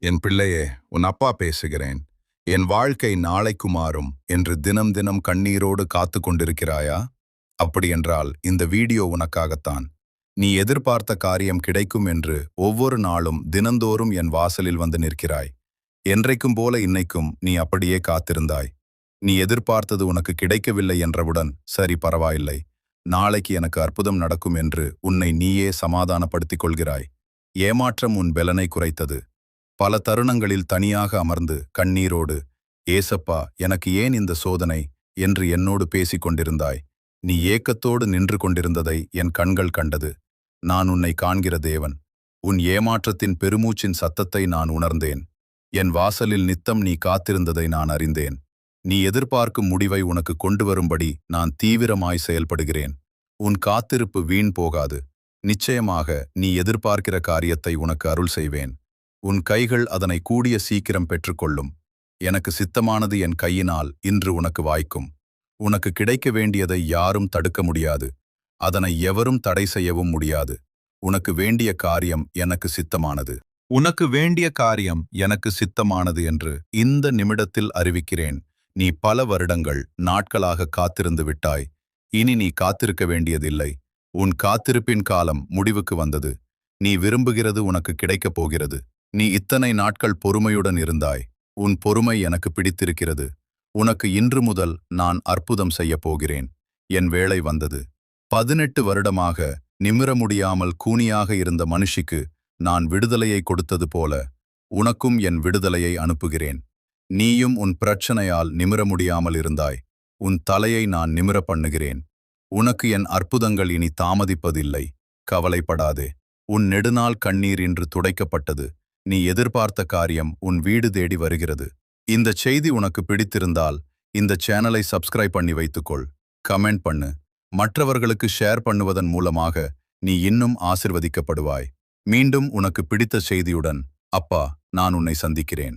என் பிள்ளையே, உன் அப்பா பேசுகிறேன். என் வாழ்க்கை நாளைக்கு மாறும் என்று தினம் தினம் கண்ணீரோடு காத்து கொண்டிருக்கிறாயா? அப்படியென்றால் இந்த வீடியோ உனக்காகத்தான். நீ எதிர்பார்த்த காரியம் கிடைக்கும் என்று ஒவ்வொரு நாளும் தினந்தோறும் என் வாசலில் வந்து நிற்கிறாய். என்றைக்கும் போல இன்னைக்கும் நீ அப்படியே காத்திருந்தாய். நீ எதிர்பார்த்தது உனக்கு கிடைக்கவில்லை என்றவுடன் சரி, பரவாயில்லை, நாளைக்கு எனக்கு அற்புதம் நடக்கும் என்று உன்னை நீயே சமாதானப்படுத்திக் கொள்கிறாய். ஏமாற்றம் உன் பெலனை குறைத்தது. பல தருணங்களில் தனியாக அமர்ந்து கண்ணீரோடு, ஏசப்பா எனக்கு ஏன் இந்த சோதனை என்று என்னோடு பேசிக் கொண்டிருந்தாய். நீ ஏக்கத்தோடு நின்று கொண்டிருந்ததை என் கண்கள் கண்டது. நான் உன்னை காண்கிற தேவன். உன் ஏமாற்றத்தின் பெருமூச்சின் சத்தத்தை நான் உணர்ந்தேன். என் வாசலில் நித்தம் நீ காத்திருந்ததை நான் அறிந்தேன். நீ எதிர்பார்க்கும் முடிவை உனக்கு கொண்டு வரும்படி நான் தீவிரமாய் செயல்படுகிறேன். உன் காத்திருப்பு வீண் போகாது. நிச்சயமாக நீ எதிர்பார்க்கிற காரியத்தை உனக்கு அருள் செய்வேன். உன் கைகள் அதனை கூடிய சீக்கிரம் பெற்றுக்கொள்ளும். எனக்கு சித்தமானது என் கையினால் இன்று உனக்கு வாய்க்கும். உனக்கு கிடைக்க வேண்டியதை யாரும் தடுக்க முடியாது. அதனை எவரும் தடை செய்யவும் முடியாது. உனக்கு வேண்டிய காரியம் எனக்கு சித்தமானது. உனக்கு வேண்டிய காரியம் எனக்கு சித்தமானது என்று இந்த நிமிடத்தில் அறிவிக்கிறேன். நீ பல வருடங்கள் நாட்களாக காத்திருந்து விட்டாய். இனி நீ காத்திருக்க வேண்டியதில்லை. உன் காத்திருப்பின் காலம் முடிவுக்கு வந்தது. நீ விரும்புகிறது உனக்கு கிடைக்கப் போகிறது. நீ இத்தனை நாட்கள் பொறுமையுடன் இருந்தாய். உன் பொறுமை எனக்கு பிடித்திருக்கிறது. உனக்கு இன்று முதல் நான் அற்புதம் செய்யப் போகிறேன். என் வேளை வந்தது. 18 வருடமாக நிமிர முடியாமல் கூனியாக இருந்த மனுஷிக்கு நான் விடுதலையை கொடுத்தது போல உனக்கும் என் விடுதலையை அனுப்புகிறேன். நீயும் உன் பிரச்சனையால் நிமிர முடியாமல் இருந்தாய். உன் தலையை நான் நிமிர பண்ணுகிறேன். உனக்கு என் அற்புதங்கள் இனி தாமதிப்பதில்லை. கவலைப்படாதே. உன் நெடுநாள் கண்ணீர் இன்று துடைக்கப்பட்டது. நீ எதிர்பார்த்த காரியம் உன் வீடு தேடி வருகிறது. இந்த செய்தி உனக்கு பிடித்திருந்தால் இந்த சேனலை சப்ஸ்கிரைப் பண்ணி வைத்துக்கொள். கமெண்ட் பண்ணு. மற்றவர்களுக்கு ஷேர் பண்ணுவதன் மூலமாக நீ இன்னும் ஆசிர்வதிக்கப்படுவாய். மீண்டும் உனக்கு பிடித்த செய்தியுடன் அப்பா நான் உன்னை சந்திக்கிறேன்.